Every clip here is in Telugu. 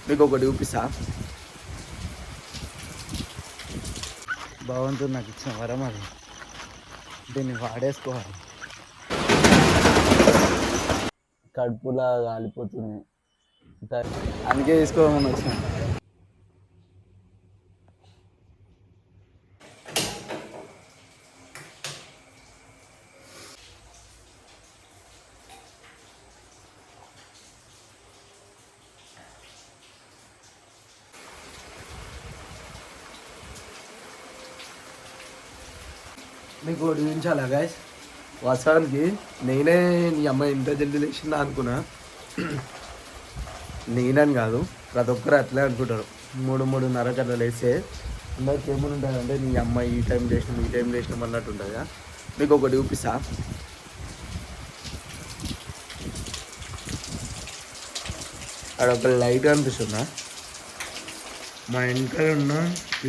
మీకు ఒకటి చూపిస్తా. భగవంతుడు నాకు ఇచ్చిన వరం అది, దీన్ని వాడేసుకోవాలి. కడుపులా కాలిపోతుంది, అందుకే తీసుకోమని వచ్చిన. మీకు ఒకటి చూపించాలా గాయస్, వాస్తవానికి నేనే నీ అమ్మాయి ఇంత జల్దీ లేచిందా అనుకున్నా. నేనని కాదు, ప్రతి ఒక్కరు అట్లే అనుకుంటారు. 3-3:30 అట్లా లేస్తే అందరికి ఏమని ఉంటుందంటే నీ అమ్మాయి ఈ టైం లేచినాం ఈ టైం లేచినాం అన్నట్టు ఉంటుందా. మీకు ఒకటి చూపిస్తా. అక్కడ ఒక లైట్ అనిపిస్తుందా, మా వెనకాల ఉన్న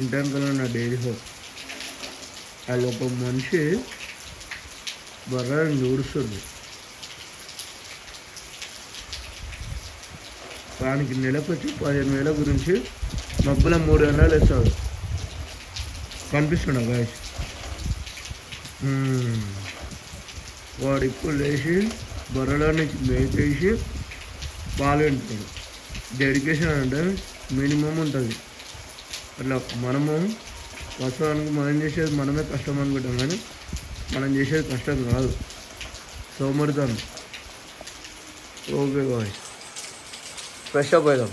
ఇంటి వెనకాల ఉన్న డైరీ హోమ్, అది ఒక మనిషి బర్రాన్ని చూడుస్తుంది. వానికి నెలకు వచ్చి 15,000 గురించి మబ్బుల 3 గంటలు వేస్తాడు. కనిపిస్తున్నా గాయస్, వాడు ఇప్పుడు లేచి బర్రెడానికి మేకేసి పాలు పెంటుతాడు. డెడికేషన్ అంటే మినిమం ఉంటుంది. అట్లా మనము వాస్తవానికి మనం చేసేది మనమే కష్టం అనుకుంటాం, కానీ మనం చేసేది కష్టం కాదు, సోమరితనం. ఓకే బాయ్, ఫ్రెష్ అప్ అవుదాం.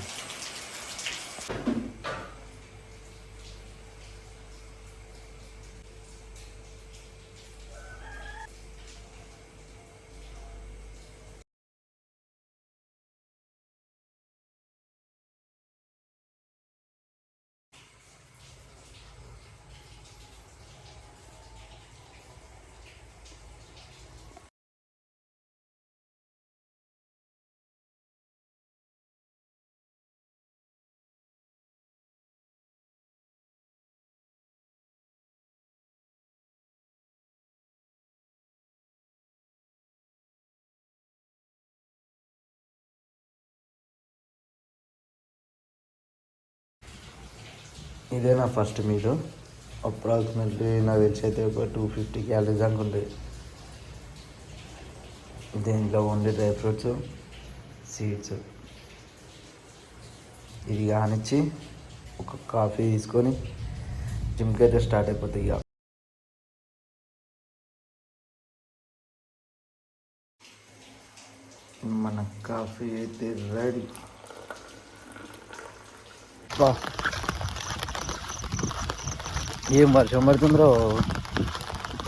ఇదే నా ఫస్ట్ మీల్. అప్రాక్సిమేట్లీ నాకు తెలిసి అయితే ఒక 250 క్యాలరీస్ అనుకుంటుంది. దీంట్లో ఓన్లీ డ్రై ఫ్రూట్స్, సీడ్స్. ఇది కానిచ్చి ఒక కాఫీ తీసుకొని జిమ్కి అయితే స్టార్ట్ అయిపోతాయి. ఇక మన కాఫీ అయితే రెడీ. ఏం వర్షం పడుతుందో,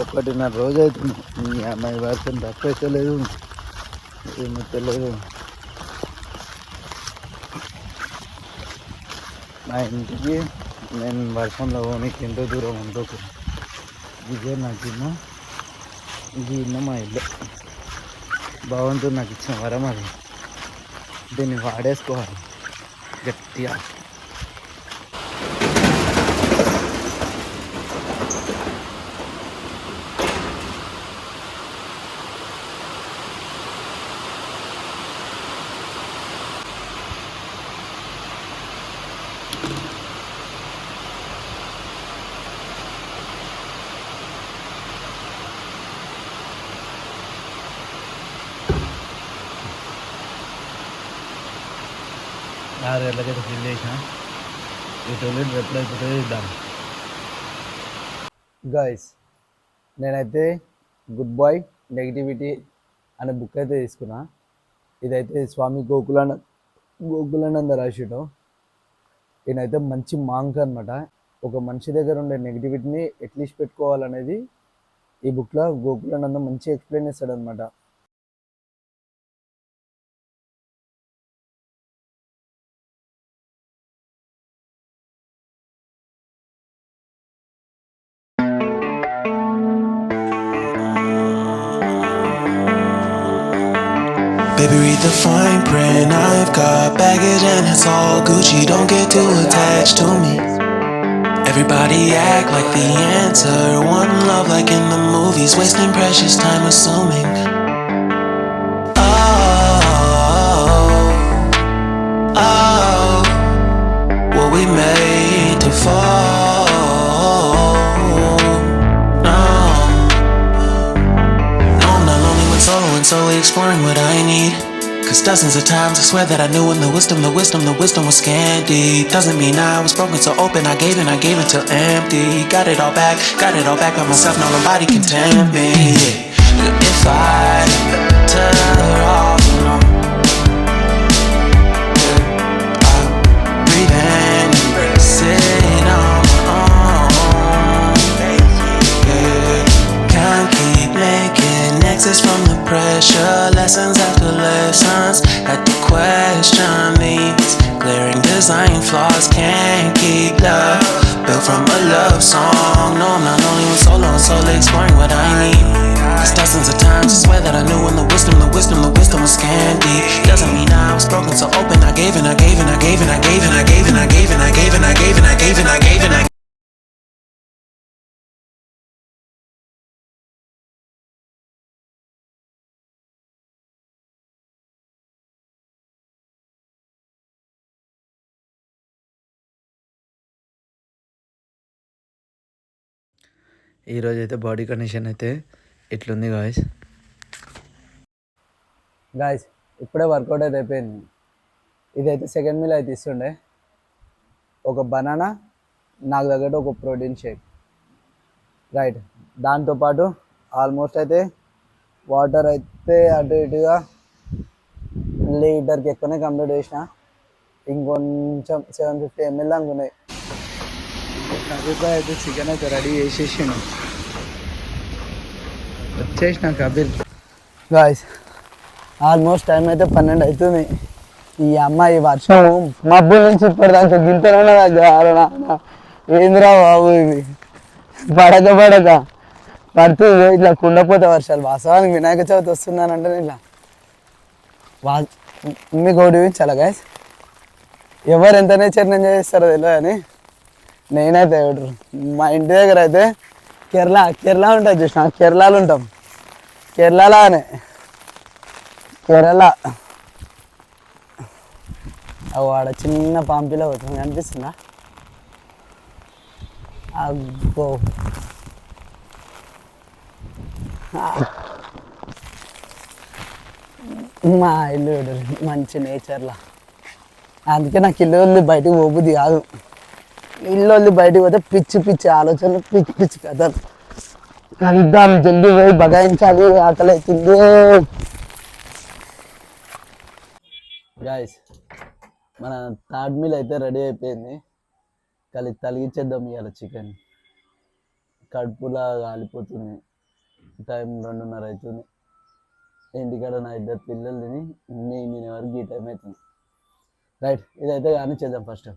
1.5 రోజు అవుతుంది. మీ అమ్మాయి వర్షం తక్కువ లేదు, ఏమో తెలియదు. మా ఇంటికి నేను వర్షంలో పోనీకి ఎంతో దూరం ఉండకు. ఇదే నాకు ఇన్న మా ఇల్లు. భగవంతుడు నాకు ఇచ్చిన వరం అది, దీన్ని వాడేసుకోవాలి గట్టిగా. ఎలాగైతే ఫీల్ చేసిన ఈ టోయిలెట్ ఎప్పుడైతే ఇద్దాం. గాయస్, నేనైతే గుడ్ బాయ్ నెగిటివిటీ అనే బుక్ అయితే తీసుకున్నా. ఇదైతే స్వామి గోకులానంద రాసిడు. ఈయనైతే మంచి మాంక్ అనమాట. ఒక మనిషి దగ్గర ఉండే నెగిటివిటీని ఎట్లీస్ట్ పెట్టుకోవాలనేది ఈ బుక్లో గోకులానంద మంచి ఎక్స్ప్లెయిన్ చేస్తాడు అనమాట. Baby, read the fine print. I've got baggage and it's all Gucci. Don't get too attached to me. Everybody act like the answer. One love like in the movies. Wasting precious time assuming. Oh, oh, oh. exploring what I need. Cause dozens of times I swear that I knew when the wisdom was scanty. Doesn't mean I was broken, so open. I gave it till empty. Got it all back by myself. Now nobody can tempt me. If I tell her all alone, breathe in and sit on my own. Can't keep making exits from the pressure. Lessons after lessons. Had to question these glaring design flaws. Can't keep love built from a love song. No, I'm not lonely with solo and solely exploring what I need. Cause dozens of times I swear that I knew when the wisdom was scanty. Doesn't mean I was broken, so open. I gave and I gave and I gave and I gave and I gave and I gave and I gave and I gave and I gave and I gave and I. ఈరోజు అయితే బాడీ కండిషన్ అయితే ఇట్లుంది గాయస్. గాయస్ ఇప్పుడే వర్కౌట్ అయితే అయిపోయింది. ఇదైతే సెకండ్ మీల్ అయితే ఇస్తుండే. ఒక బనానా, నాకు తగ్గట్టు ఒక ప్రోటీన్ షేక్, రైట్. దాంతోపాటు ఆల్మోస్ట్ అయితే వాటర్ అయితే అటు ఇటుగా లీటర్కి ఎక్కువనే కంప్లీట్ చేసిన. ఇంకొంచెం 750 ml అనుకున్నాయి. కబీర్బాయ్ అయితే చికెన్ అయితే రెడీ చేసేసాను. వచ్చేసిన కబీర్. గాయస్ ఆల్మోస్ట్ టైం అయితే 12 అవుతుంది. ఈ అమ్మాయి వర్షం మబ్బు నుంచి ఇప్పటిదాకా గింతలోనే నాన్న ఏందిరా బాబు ఇవి పడక పడుతుంది ఇట్లా కుండపోతే వర్షాలు. వాస్తవానికి వినాయక చవితి వస్తున్నానంటే ఇట్లా మీకు ఒకటి చాలా గాయస్, ఎవరు ఎంత నేచర్ ఎంజాయ్ చేస్తారో తెలియదు కానీ నేనైతే ఎవరు మా ఇంటి దగ్గర అయితే కేరళ ఉంటుంది చూసిన, కేరళలో ఉంటాం. కేరళలానే కేరళ ఆడ చిన్న పాంపిలో అవుతుంది కనిపిస్తుందా? అబ్బో మా ఇల్లు మంచి నేచర్లా. అందుకే నాకు ఇల్లు వదిలి బయటికి పోబుద్ది కాదు. ఇల్లు వదిలి బయటికి పోతే పిచ్చి ఆలోచనలు, పిచ్చి కథలు. కలుద్దాం, జల్దీ పోయి బగాయించాలి, ఆకలి అవుతుంది. గాయస్ మన థర్డ్ మీల్ అయితే రెడీ అయిపోయింది. తలిగించేద్దాం ఇవాళ చికెన్. కడుపులా కాలిపోతుంది. టైం 2:30 అవుతుంది. ఇంటికాడ నా 2 పిల్లలు తిని నేను వరకు ఈ టైం అవుతుంది. రైట్, ఇదైతే కానీ చేద్దాం ఫస్ట్.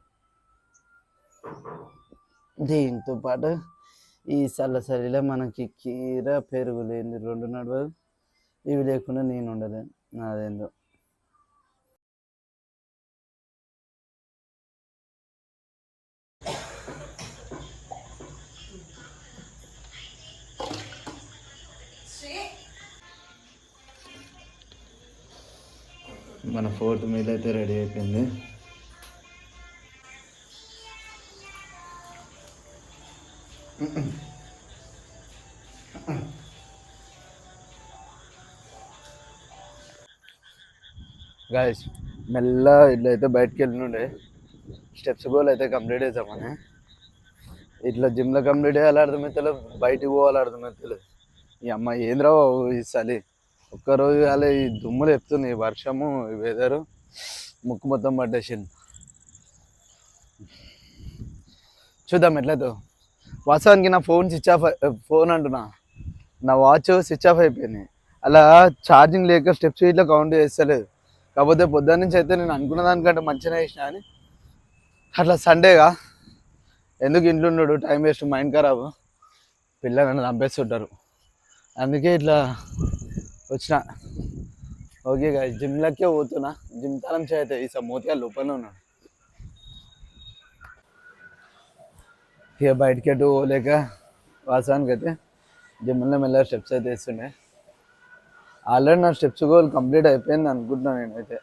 దీంతో పాటు ఈ చల్లసరిలో మనకి కీర పెరుగు లేని 2 నడవదు. ఇవి లేకుండా నేను ఉండలేను. అదేందో మన 4th మీల్ అయితే రెడీ అయిపోయింది. గాయస్ మెల్ల ఇట్లా అయితే బయటకు వెళ్ళినుండే స్టెప్స్ గోల్ అయితే కంప్లీట్ అవుతామని. ఇట్లా జిమ్లో కంప్లీట్ చేయాలి అర్థమవుతలేదు, బయటికి పోవాలి అర్థమవుతలేదు. ఈ అమ్మాయి ఏంద్రా ఈ చలి ఒక్కరోజు అలా ఈ దుమ్ములు చెప్తుంది, వర్షము, ఈ వెదరు ముక్కు మొత్తం పట్టేసింది. చూద్దాం ఎట్లయితే. వాస్తవానికి నా ఫోన్ అంటున్నా, నా వాచ్ స్విచ్ ఆఫ్ అయిపోయింది. అలా ఛార్జింగ్ లేక స్టెప్స్ ఇట్లా కౌంట్ చేస్తలేదు. కాకపోతే పొద్దున్న నుంచి అయితే నేను అనుకున్న దానికంటే మంచిగా వేసిన అని. అట్లా సండేగా ఎందుకు ఇంట్లో ఉన్నాడు, టైం వేస్ట్, మైండ్ ఖరాబ్, పిల్లలను చంపేస్తుంటారు. అందుకే ఇట్లా వచ్చిన. ఓకే గాయస్, జిమ్లకే పోతున్నా. జిమ్ తాళం చేయతే ఈ మోతిగా లోపల ఉన్నాడు. ఇక బయటికి అటు పోలేక వాస్తవానికి అయితే జిమ్లో మెల్లగా స్టెప్స్ అయితే వేస్తుండే. ఆల్రెడీ నా స్టెప్స్ గోల్ కంప్లీట్ అయిపోయింది అనుకుంటున్నాను నేనైతే.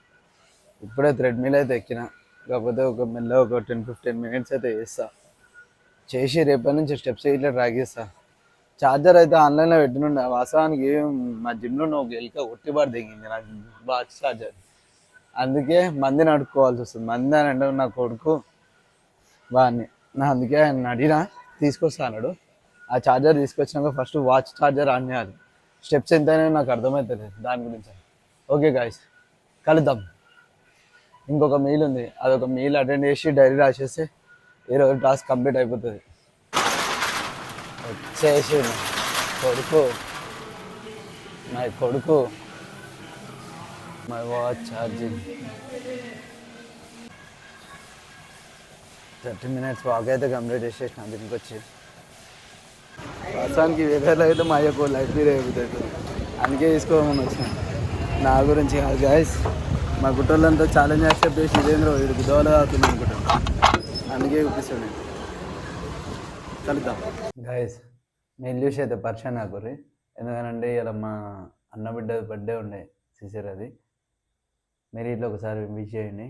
ఇప్పుడే థ్రెడ్మిల్ అయితే ఎక్కిన. కాకపోతే మెల్లగా ఒక 10-15 minutes అయితే చేస్తా. చేసి రేపటి నుంచి స్టెప్స్ ఇట్లా ట్రాక్ చేస్తా. ఛార్జర్ అయితే ఆన్లైన్లో పెట్టినుండే వాస్తవానికి మా జిమ్లో ఒక ఎలుక ఒట్టిబాటు దిగింది నాకు వాచ్ ఛార్జర్. అందుకే మందిని అడుక్కోవాల్సి వస్తుంది. మంది అని అంటే నా కొడుకు వాడిని నా అందుకే ఆయన అడిగినా తీసుకొస్తా అన్నాడు. ఆ ఛార్జర్ తీసుకొచ్చినాక ఫస్ట్ వాచ్ ఛార్జర్ ఆన్ చేయాలి. స్టెప్స్ ఎంతైనా నాకు అర్థమవుతుంది దాని గురించి. ఓకే గాయస్, కలుద్దాం. ఇంకొక మీల్ ఉంది, అదొక మీల్ అటెండ్ చేసి డైరీ రాసేస్తే ఈరోజు టాస్క్ కంప్లీట్ అయిపోతుంది. వచ్చేసి కొడుకు మై కొడుకు my watch charging 30 minutes walk అయితే కంప్లీట్ చేసేసిన దీనికి వచ్చి. వాస్తవానికి వెదర్లో అయితే మా యొక్క లైఫ్ మీద అయిపోతుంది, అందుకే తీసుకోమని వచ్చిన. నా గురించి కాదు గాయస్, మా గుట్టోళ్ళంతా ఛాలెంజ్ యాక్సెప్ట్ చేసి ఇదేంద్రో ఇది గుద్దవలో అవుతుంది అనుకుంటాను, అందుకే చూపిస్తాను. కలుద్దాం గాయస్. మెయిల్ చూసి అయితే పరిచయం నాకుర్రి, ఎందుకనంటే ఇలా మా అన్న బిడ్డ బర్త్డే ఉండే సిసిర్, అది మీరు ఇట్లా ఒకసారి విష్ చేయండి.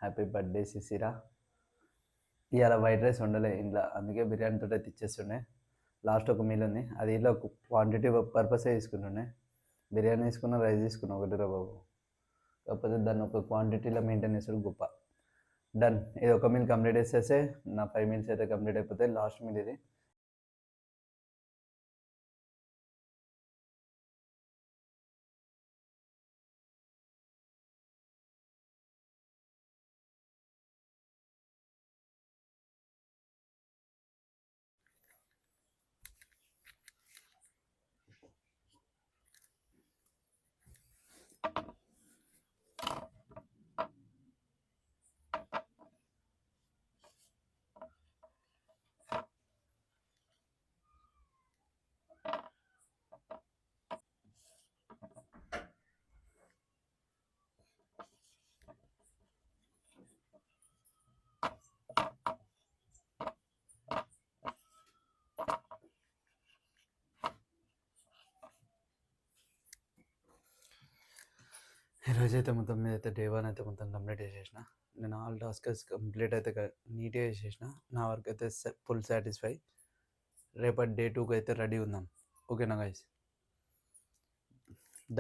Happy birthday సిసిరా. ఇవాళ వైట్ రైస్ ఉండలే ఇంట్లో, అందుకే బిర్యానీతో అయితే ఇచ్చేస్తుండే. లాస్ట్ ఒక మీల్ ఉంది, అది ఇట్లా క్వాంటిటీ పర్పసే తీసుకుంటుండే. బిర్యానీ తీసుకున్నా, రైస్ తీసుకున్నా ఒకటి రా బాబు, కాకపోతే దాన్ని ఒక క్వాంటిటీలో మెయింటైన్ చేసాడు గొప్ప. డన్, ఇది ఒక మీల్ కంప్లీట్ చేసేస్తే నా 5 మీల్స్ అయితే కంప్లీట్ అయిపోతాయి. లాస్ట్ మీల్ ఇది. ఈరోజైతే మొత్తం మీద అయితే డే 1 అయితే మొత్తం కంప్లీట్ చేసేసిన. నేను ఆల్ టాస్క్స్ కంప్లీట్ అయితే నీట్గా చేసేసిన. నా వర్క్ అయితే ఫుల్ సాటిస్ఫై. రేపటి డే 2కి అయితే రెడీ ఉందాం. ఓకేనా గైస్?